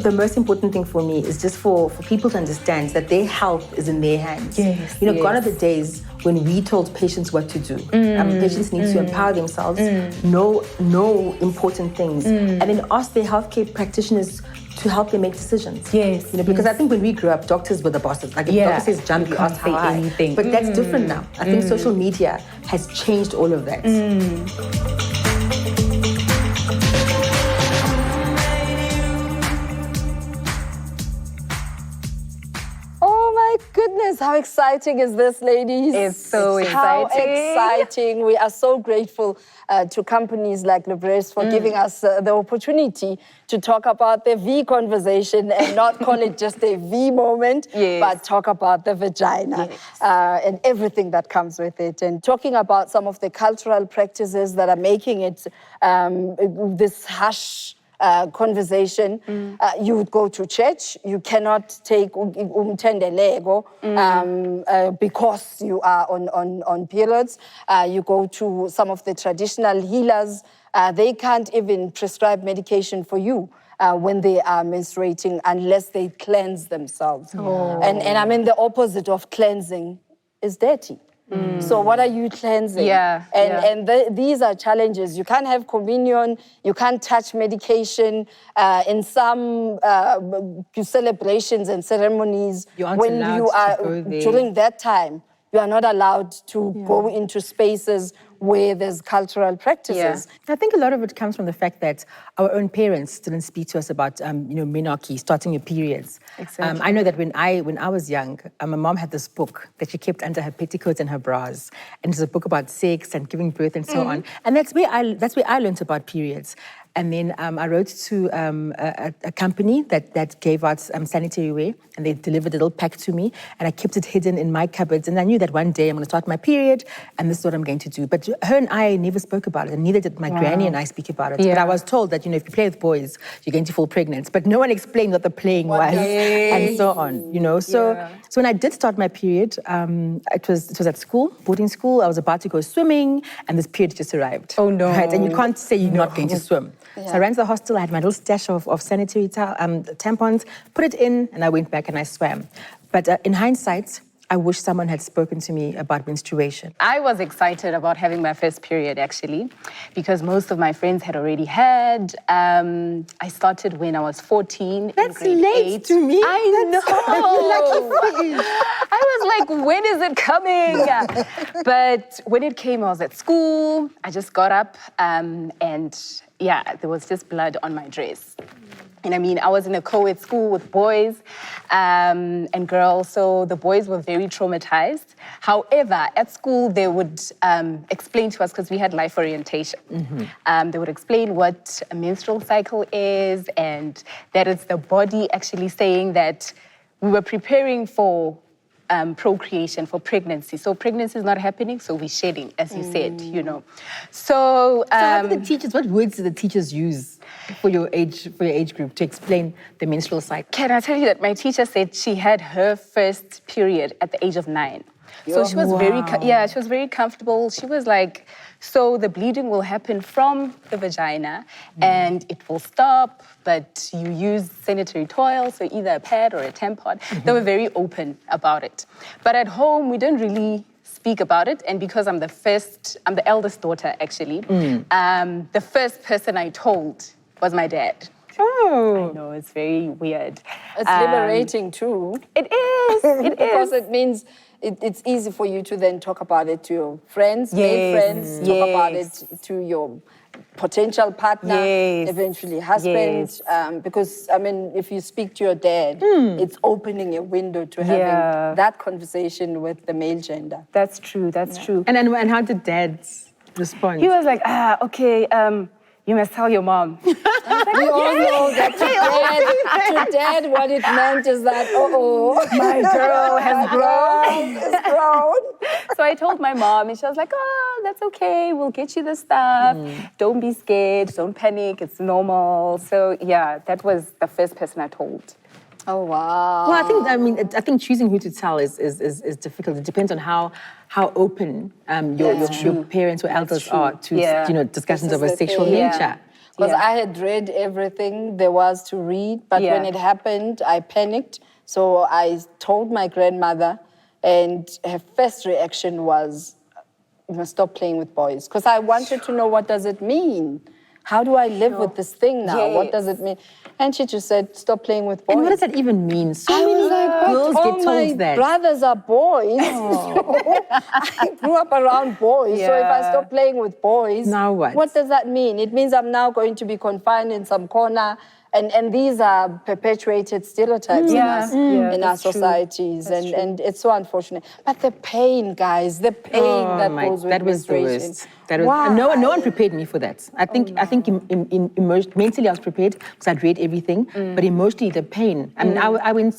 the most important thing for me is just for people to understand that their health is in their hands. Yes, Gone are the days when we told patients what to do. Patients need to empower themselves, know important things, and then ask their healthcare practitioners to help them make decisions. Yes. Because I think when we grew up, doctors were the bosses. Like if the doctor says jump, you ask how high. Anything. But that's different now. I think social media has changed all of that. Goodness, how exciting is this, ladies? It's so exciting. How exciting. We are so grateful to companies like Libresse for giving us the opportunity to talk about the V conversation and not call it just a V moment, but talk about the vagina and everything that comes with it. And talking about some of the cultural practices that are making it this hush conversation. You would go to church. You cannot take umtendelego because you are on periods. You go to some of the traditional healers. They can't even prescribe medication for you when they are menstruating unless they cleanse themselves. And I mean the opposite of cleansing is dirty. So what are you cleansing? These are challenges. You can't have communion. You can't touch medication. In some celebrations and ceremonies, when you are during that time, you are not allowed to go into spaces where there's cultural practices. I think a lot of it comes from the fact that our own parents didn't speak to us about, menarche, starting your periods. Exactly. I know that when I was young, my mom had this book that she kept under her petticoats and her bras, and it's a book about sex and giving birth and so on. And that's where I learned about periods. And then I wrote to a company that gave out sanitary wear, and they delivered a little pack to me, and I kept it hidden in my cupboards. And I knew that one day I'm going to start my period, and this is what I'm going to do. But her and I never spoke about it, and neither did my granny and I speak about it. But I was told that, if you play with boys, you're going to fall pregnant. But no one explained what the playing was, and so on. So when I did start my period, it was at school, boarding school. I was about to go swimming, and this period just arrived. Oh no! Right, and you can't say you're not going to swim. So I ran to the hostel, I had my little stash of sanitary tampons, put it in, and I went back and I swam. But in hindsight, I wish someone had spoken to me about menstruation. I was excited about having my first period, actually, because most of my friends had already had. I started when I was 14. That's in grade late 8. to me. I know. Lucky for you. I was like, when is it coming? But when it came, I was at school. I just got up and there was just blood on my dress. And I mean, I was in a co-ed school with boys and girls, so the boys were very traumatized. However, at school, they would explain to us, because we had life orientation, they would explain what a menstrual cycle is, and that it's the body actually saying that we were preparing for procreation, for pregnancy. So pregnancy is not happening, so we're shedding, as you said, So how do the teachers, what words do the teachers use for your age group to explain the menstrual cycle? Can I tell you that my teacher said she had her first period at the age of 9. So she was she was very comfortable. She was like, so the bleeding will happen from the vagina and it will stop, but you use sanitary toil, so either a pad or a tampon. They were very open about it. But at home, we didn't really speak about it. And because I'm the eldest daughter, actually, the first person I told was my dad. Oh. I know, it's very weird. It's liberating too. It is, Because it means it's easy for you to then talk about it to your friends, male friends, talk about it to your potential partner, eventually husband. Because, I mean, if you speak to your dad, it's opening a window to having that conversation with the male gender. That's true, that's true. And how did dads respond? He was like, okay, you must tell your mom. We all know that to dad, what it meant is that, my girl has grown. So I told my mom, and she was like, that's okay, we'll get you the stuff. Don't be scared, don't panic, it's normal. So yeah, that was the first person I told. Oh, wow. Well, I think choosing who to tell is difficult. It depends on how open your parents or elders are to discussions of a sexual nature. Because Yeah. I had read everything there was to read, but when Yeah. it happened, I panicked. So I told my grandmother, and her first reaction was, you must stop playing with boys. Because I wanted to know, what does it mean? How do I live with this thing now? What does it mean? And she just said, stop playing with boys. And what does that even mean? So I many was like, but girls all get told my that. brothers are boys. So I grew up around boys. So if I Yeah. stop playing with boys, Now what? What does that mean? It means I'm now going to be confined in some corner. And these are perpetuated stereotypes in Yeah. us, Yeah, in our that's true. societies. That's true. And it's so unfortunate. But the pain, guys, the pain Oh that my, goes with that was the menstruation. worst. That was, Why? no one prepared me for that. I think mentally I was prepared because I'd read everything, but emotionally the pain. I mean, I went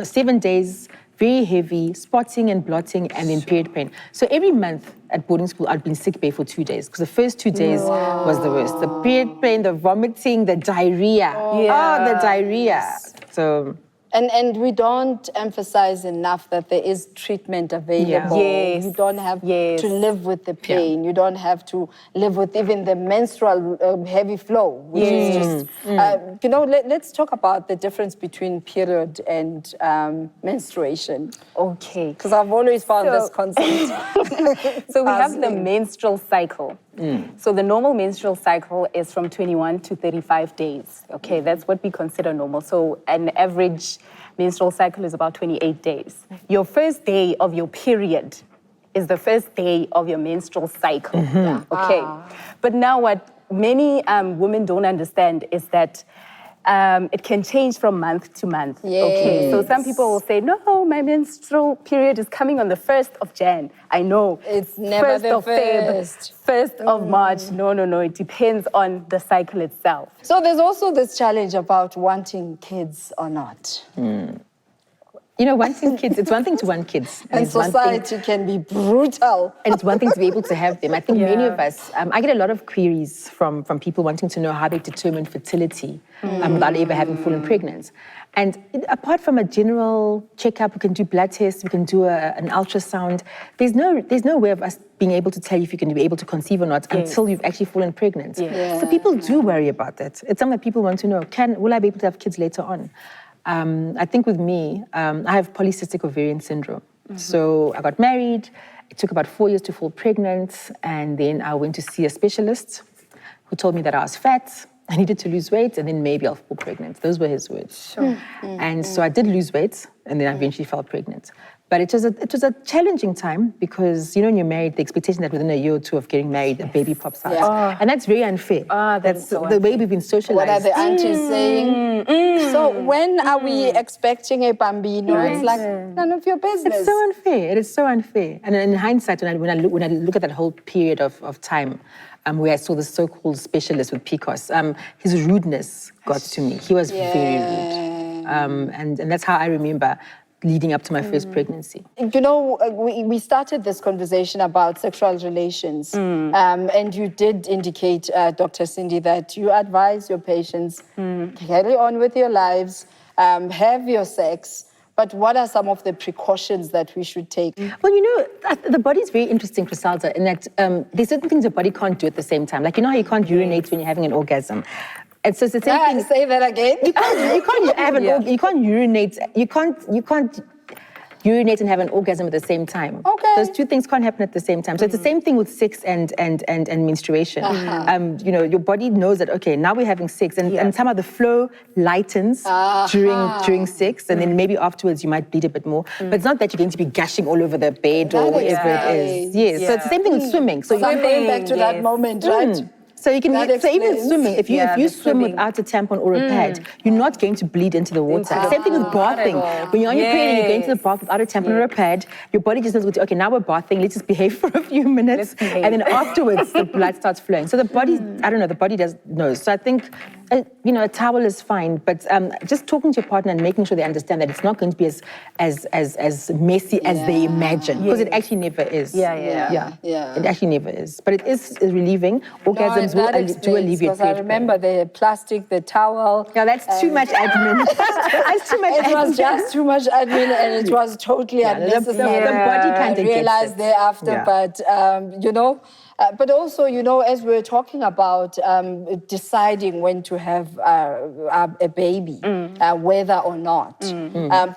7 days, very heavy, spotting and blotting, and then period pain. So every month at boarding school, I'd been sick bay for 2 days because the first 2 days was the worst. The period pain, the vomiting, the diarrhea. Oh, the diarrhea. So. And we don't emphasize enough that there is treatment available. Yes. You don't have Yes. to live with the pain. You don't have to live with even the menstrual heavy flow, which is just, let's talk about the difference between period and menstruation. Okay. Because I've always found this So- concept. So we have the puzzling. menstrual cycle. So the normal menstrual cycle is from 21 to 35 days. Okay, that's what we consider normal. So an average menstrual cycle is about 28 days. Your first day of your period is the first day of your menstrual cycle. Yeah. Okay. But now what many women don't understand is that it can change from month to month. Okay, so some people will say, no, my menstrual period is coming on the 1st of Jan. I know. It's never the of Feb, first. 1st of March. No. It depends on the cycle itself. So there's also this challenge about wanting kids or not. Wanting kids, it's one thing to want kids. And it's one thing- society can be brutal. And it's one thing to be able to have them. I think many of us, I get a lot of queries from people wanting to know how they determine fertility without ever having fallen pregnant. And apart from a general checkup, we can do blood tests, we can do an ultrasound. There's no way of us being able to tell you if you're going to be able to conceive or not until you've actually fallen pregnant. Yes. So people do worry about that. It's something that people want to know. Will I be able to have kids later on? I think with me, I have polycystic ovarian syndrome. So I got married. It took about 4 years to fall pregnant. And then I went to see a specialist who told me that I was fat. I needed to lose weight, and then maybe I'll fall pregnant. Those were his words. And so I did lose weight, and then I eventually fell pregnant. But it was a challenging time because, when you're married, the expectation that within a year or two of getting married, a baby pops out. Yeah. And that's very unfair. That's so the way we've been socialized. What are the aunties saying? So when are we expecting a bambino? It's like none of your business. It's so unfair. It is so unfair. And in hindsight, when I look at that whole period of time, where I saw the so-called specialist with PCOS, his rudeness got to me. He was very rude. And that's how I remember leading up to my first pregnancy. We started this conversation about sexual relations, and you did indicate, Dr. Sindi, that you advise your patients, carry on with your lives, have your sex, but what are some of the precautions that we should take? Well, the body's very interesting, Crisalda, in that there's certain things the body can't do at the same time. Like, how you can't urinate when you're having an orgasm. And so it's the same thing. Say that again. You can't have an you can't urinate. You can't urinate and have an orgasm at the same time. Okay. Those two things can't happen at the same time. So it's the same thing with sex and menstruation. Your body knows that, okay, now we're having sex, and somehow the flow lightens during sex, and then maybe afterwards you might bleed a bit more. But it's not that you're going to be gushing all over the bed or whatever it is. Yes. So it's the same thing with swimming. So I'm going back to that moment, right? So you can so even explains. swimming, if you swim swimming. without a tampon or a pad, you're not going to bleed into the water. Same thing with bathing. When you're on your period and you're going to the bath without a tampon or a pad, your body just knows, okay, now we're bathing, let's just behave for a few minutes, and then afterwards the blood starts flowing. So the body, I don't know, the body knows. So I think, a towel is fine, but just talking to your partner and making sure they understand that it's not going to be as messy as they imagine, because it actually never is. Yeah. It actually never is. But it is relieving. Orgasms will do alleviate because I period remember the plastic, the towel. Yeah, that's too much admin. That's too much It admin. was just too much admin, and it was totally unnecessary. the body kind I of realized gets it. thereafter, but But also, you know, as we're talking about deciding when to have a baby, whether or not,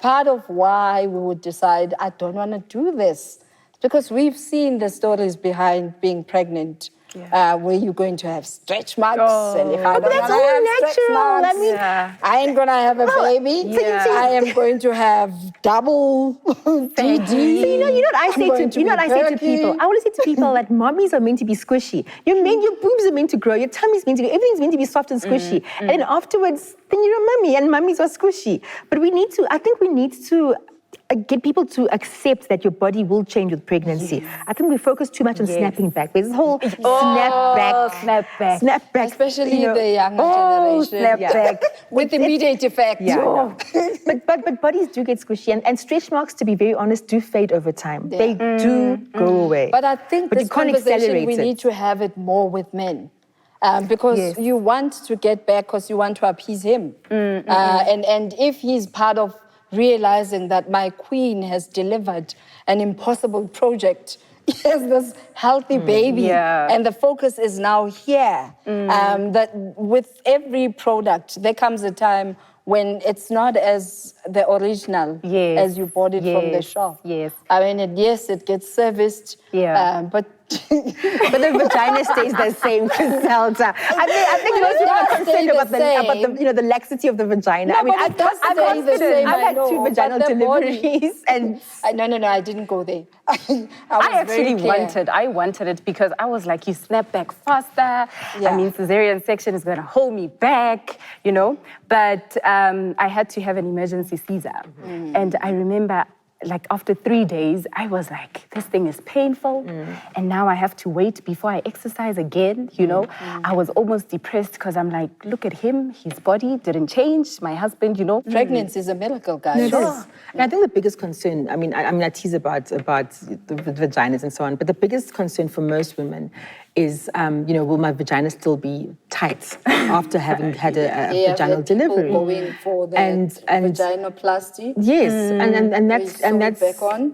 part of why we would decide, I don't want to do this, because we've seen the stories behind being pregnant. Where you're going to have stretch marks, and if I don't that's wanna all have stretch natural. marks, I mean, I ain't gonna have a baby. I am going to have double TD. So you know what I say to people? I always say to people that mommies are meant to be squishy. Your boobs are meant to grow. Your tummy's meant to be. Everything's meant to be soft and squishy. And then afterwards, then you're a mummy, and mummies are squishy. But I think we need to get people to accept that your body will change with pregnancy. I think we focus too much on snapping back. There's this whole snap back. Especially the younger generation. Snap back. With immediate effect. But bodies do get squishy, and stretch marks, to be very honest, do fade over time. They do go away. But I think this conversation, we need to have it more with men. Because you want to get back because you want to appease him. And if he's part of realizing that my queen has delivered an impossible project, he has this healthy baby, and the focus is now here. That with every product, there comes a time when it's not as the original as you bought it from the shop. I mean, it gets serviced, but the vagina stays the same, Griselda. I think most people are concerned about the laxity of the vagina. I mean, I've had 2 vaginal deliveries, and no, I didn't go there. I wanted it because I was like, you snap back faster. I mean, cesarean section is going to hold me back, you know. But I had to have an emergency Caesar, and I remember, like, after 3 days, I was like, this thing is painful, and now I have to wait before I exercise again, you know. I was almost depressed because I'm like, look at him, his body didn't change, my husband, you know. Pregnancy is a miracle, guys. Sure. And I think the biggest concern, I tease about the vaginas and so on, but the biggest concern for most women is, will my vagina still be tight after having had a vaginal delivery? Going for the vaginoplasty. Yes, and that's back on.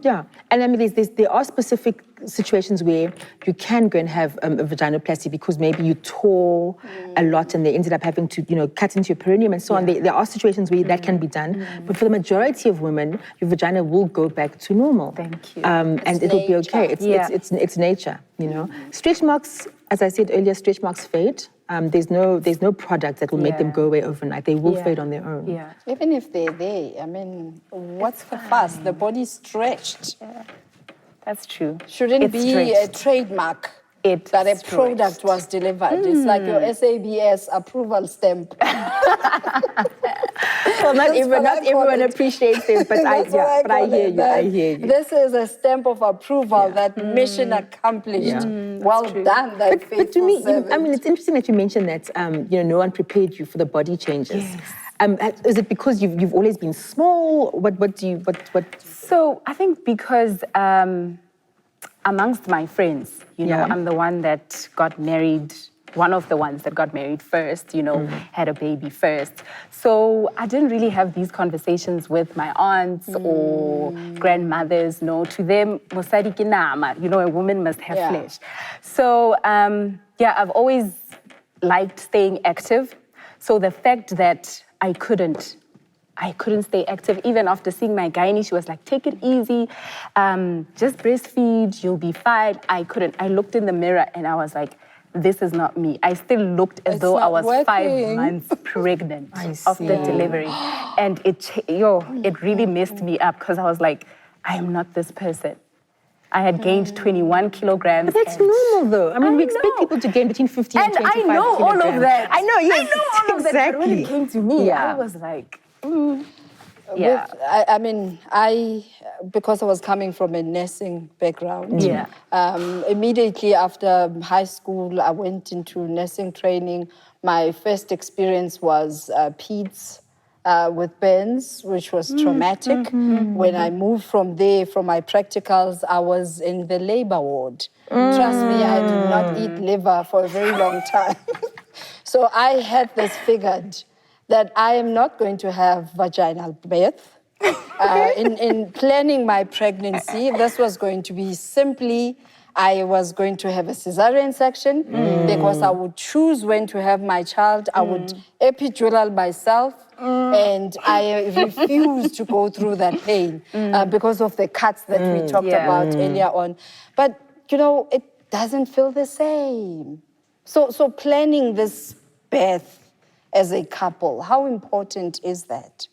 And I mean, there are specific situations where you can go and have a vaginoplasty because maybe you tore a lot and they ended up having to, cut into your perineum and so on. There are situations where that can be done, but for the majority of women, your vagina will go back to normal. Thank you. And it'll be okay. It's nature, you know. Stretch marks, as I said earlier, stretch marks fade. There's no product that will make them go away overnight. They will fade on their own. Even if they're there, I mean, what's the fuss? The body's stretched. That's true. Shouldn't be a trademark that a product was delivered. It's like your SABS approval stamp. Well, not everyone appreciates it, but I hear you. This is a stamp of approval that mission accomplished. Well done, but to me, I mean, it's interesting that you mentioned that no one prepared you for the body changes. Is it because you've always been small? What? So I think because amongst my friends, I'm the one that got married. One of the ones that got married first, had a baby first. So I didn't really have these conversations with my aunts or grandmothers. No, to them, mosadi ke nama, a woman must have flesh. So I've always liked staying active. So the fact that I couldn't stay active. Even after seeing my gynae, she was like, take it easy, just breastfeed, you'll be fine. I couldn't. I looked in the mirror and I was like, this is not me. I still looked as though I was 5 months pregnant after delivery. And it really messed me up because I was like, I am not this person. I had gained 21 kilograms. But that's normal, though. I mean, we expect people to gain between 15 and 25 kilograms. And I know all of that. I know, yes. I know all of that. But when it came to me, I was like, because I was coming from a nursing background, immediately after high school, I went into nursing training. My first experience was peds with burns, which was traumatic. When I moved from there, from my practicals, I was in the labor ward. Trust me, I did not eat liver for a very long time. So I had this figured that I am not going to have vaginal birth. In planning my pregnancy, this was going to be simply, I was going to have a cesarean section because I would choose when to have my child. I would epidural myself. And I refused to go through that pain because of the cuts that we talked about earlier on. But, you know, it doesn't feel the same. So planning this birth as a couple, how important is that?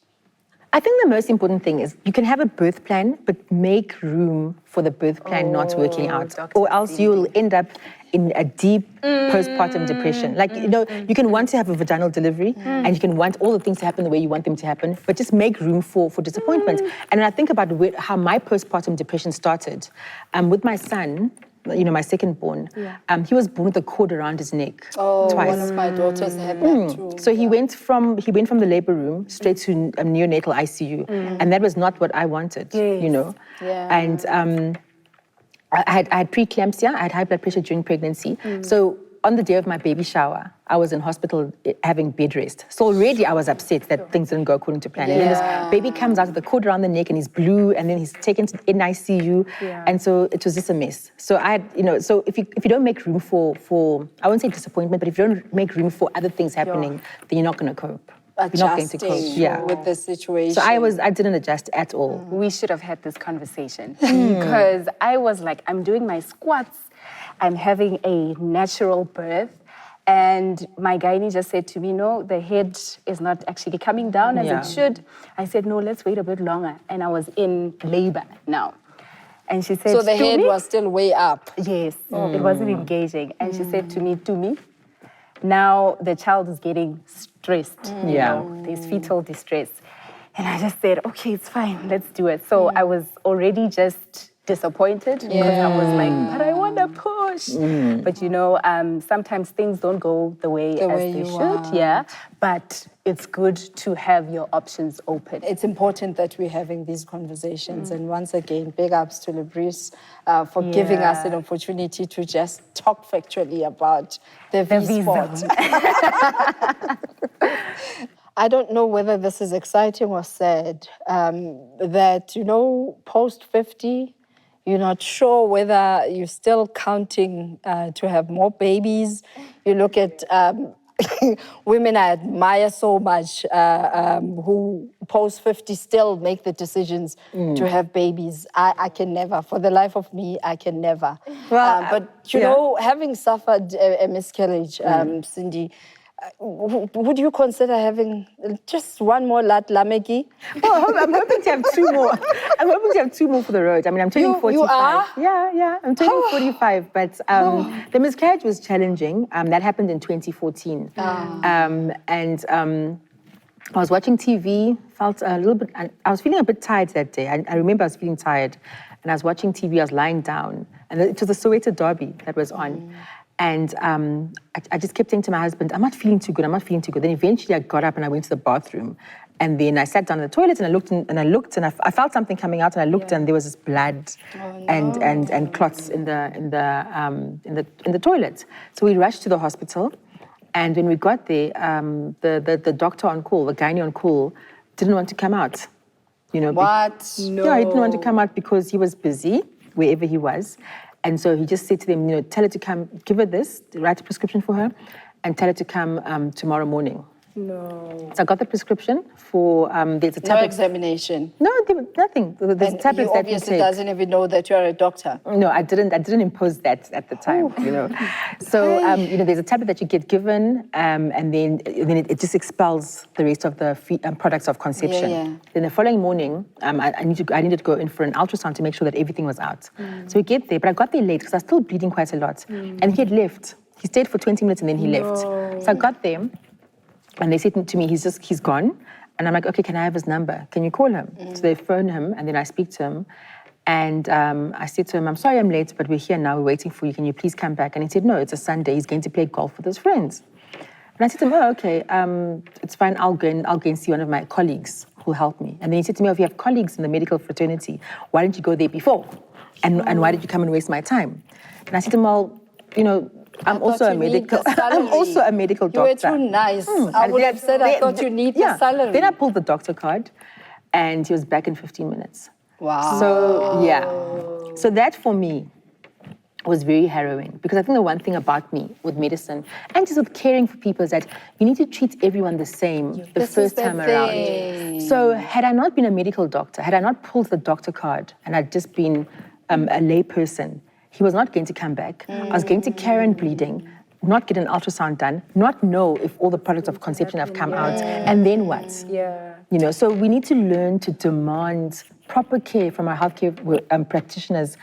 I think the most important thing is you can have a birth plan, but make room for the birth plan not working out. Dr. Or else you'll end up in a deep postpartum depression. Like, you know, you can want to have a vaginal delivery and you can want all the things to happen the way you want them to happen, but just make room for disappointment. And when I think about how my postpartum depression started, with my son, you know, my second born, he was born with a cord around his neck twice. One of my daughters had that too. So he went from the labor room straight to neonatal ICU, and that was not what I wanted, you know. Yeah. And I had preeclampsia, I had high blood pressure during pregnancy. So on the day of my baby shower, I was in hospital having bed rest. So already I was upset that things didn't go according to plan. And then this baby comes out with the cord around the neck and he's blue, and then he's taken to NICU. And so it was just a mess. So I had, you know, so if you don't make room for I won't say disappointment, but if you don't make room for other things happening, then you're not going to cope. You're not going to cope. With the situation. So I didn't adjust at all. We should have had this conversation because I was like, I'm doing my squats, I'm having a natural birth, and my gynae just said to me, no, the head is not actually coming down as it should. I said, no, let's wait a bit longer. And I was in labor now. And she said, so the head was still way up? Yes, it wasn't engaging. And she said to me, now the child is getting stressed. You know, there's fetal distress. And I just said, okay, it's fine, let's do it. So I was already just disappointed because I was like, but I want to push. But you know, sometimes things don't go the way as they should. But it's good to have your options open. It's important that we're having these conversations. And once again, big ups to Libresse for giving us an opportunity to just talk factually about the V-spot. I don't know whether this is exciting or sad, that, you know, post 50, you're not sure whether you're still counting to have more babies. You look at women I admire so much who post 50 still make the decisions to have babies. I can never, for the life of me, I can never. Well, but you know, having suffered a miscarriage, Sindi, would you consider having just one more Lameki? Well, I'm hoping to have two more. I'm hoping to have two more for the road. I mean, I'm turning 45. You are? Yeah. I'm turning 45. But the miscarriage was challenging. That happened in 2014. I was watching TV, felt a little bit, I was feeling a bit tired that day. I remember I was feeling tired. And I was watching TV, I was lying down. And it was the Soweto Derby that was on. And I just kept saying to my husband, I'm not feeling too good. Then eventually I got up and I went to the bathroom. And then I sat down in the toilet and I looked and I felt something coming out and I looked and there was this blood and clots in the toilet. So we rushed to the hospital. And when we got there, the doctor on call, the gynae on call, didn't want to come out. You know, what? No. Yeah, he didn't want to come out because he was busy wherever he was. And so he just said to them, you know, tell her to come, give her this, write a prescription for her, and tell her to come tomorrow morning. No. So I got the prescription for, there's a tablet. No examination? No, nothing. There's tablets that you take. He obviously doesn't even know that you're a doctor. No, I didn't impose that at the time, you know. So, you know, there's a tablet that you get given, and then it just expels the rest of the products of conception. Then the following morning, I needed to go in for an ultrasound to make sure that everything was out. So we get there, but I got there late because I was still bleeding quite a lot. And he had left. He stayed for 20 minutes and then he left. So I got there. And they said to me, he's gone. And I'm like, okay, can I have his number? Can you call him? So they phone him and then I speak to him. And I said to him, I'm sorry I'm late, but we're here now, we're waiting for you. Can you please come back? And he said, no, it's a Sunday, he's going to play golf with his friends. And I said to him, oh, okay, it's fine, I'll go and see one of my colleagues who'll help me. And then he said to me, oh, if you have colleagues in the medical fraternity, why didn't you go there before? And why did you come and waste my time? And I said to him, well, you know, I'm also a medical doctor. You were too nice. I would have said I thought you need the salary. Then I pulled the doctor card and he was back in 15 minutes. Wow. So, yeah. So that for me was very harrowing, because I think the one thing about me with medicine and just with caring for people is that you need to treat everyone the same the first time around. So had I not been a medical doctor, had I not pulled the doctor card and I'd just been a lay person, he was not going to come back. I was going to carry on bleeding, not get an ultrasound done, not know if all the products of conception have come out, and then what? You know, so we need to learn to demand proper care from our healthcare practitioners,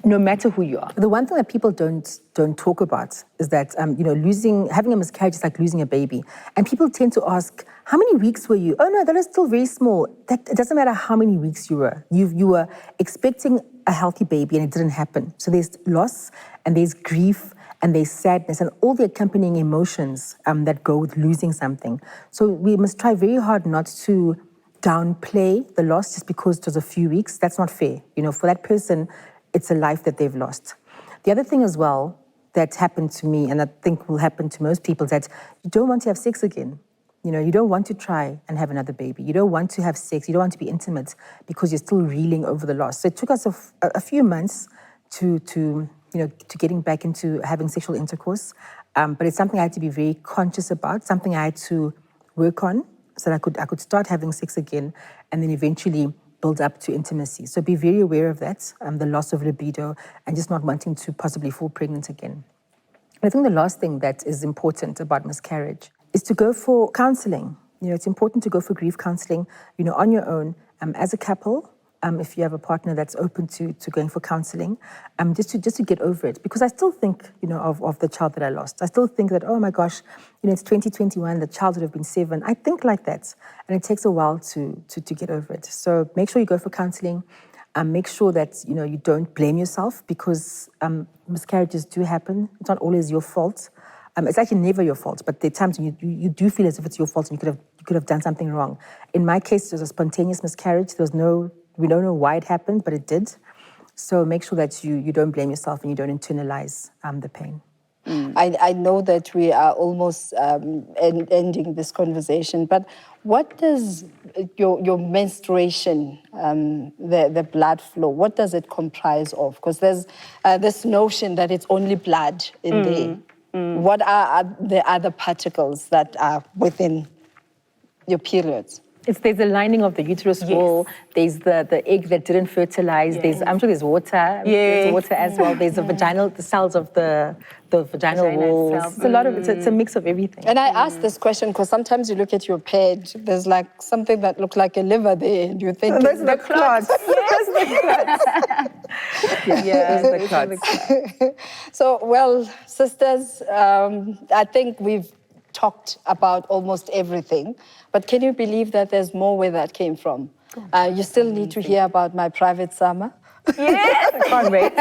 no matter who you are. The one thing that people don't talk about is that you know, having a miscarriage is like losing a baby, and people tend to ask, how many weeks were you? Oh no, that is still very small. That it doesn't matter how many weeks you were. You were expecting a healthy baby and it didn't happen. So there's loss and there's grief and there's sadness and all the accompanying emotions that go with losing something. So we must try very hard not to downplay the loss just because it was a few weeks. That's not fair. You know, for that person, it's a life that they've lost. The other thing as well that happened to me, and I think will happen to most people, is that you don't want to have sex again. You know, you don't want to try and have another baby. You don't want to have sex. You don't want to be intimate because you're still reeling over the loss. So it took us a few months to getting back into having sexual intercourse. But it's something I had to be very conscious about, something I had to work on so that I could start having sex again and then eventually build up to intimacy. So be very aware of that, the loss of libido and just not wanting to possibly fall pregnant again. I think the last thing that is important about miscarriage is to go for counseling. You know, it's important to go for grief counseling, you know, on your own, as a couple, if you have a partner that's open to going for counseling, just to get over it. Because I still think, you know, of the child that I lost. I still think that, oh my gosh, you know, it's 2021, the child would have been 7. I think like that. And it takes a while to get over it. So make sure you go for counseling. Make sure that, you know, you don't blame yourself, because miscarriages do happen. It's not always your fault. It's actually never your fault, but there are times when you do feel as if it's your fault and you could have done something wrong. In my case, it was a spontaneous miscarriage. We don't know why it happened, but it did. So make sure that you don't blame yourself and you don't internalize the pain. I know that we are almost ending this conversation, but what does your menstruation, the blood flow, what does it comprise of? Because there's this notion that it's only blood in there. What are the other particles that are within your periods? There's the lining of the uterus wall. There's the egg that didn't fertilize. I'm sure there's water. There's water as well. There's the cells of the vaginal walls. Itself. It's a lot of it's a mix of everything. And I ask this question because sometimes you look at your pad, there's like something that looks like a liver there, and you think that's the clot. Yes, the clot. So, well, sisters, I think we've talked about almost everything, but can you believe that there's more where that came from? You still need to hear about my private summer. Yes, I can't wait.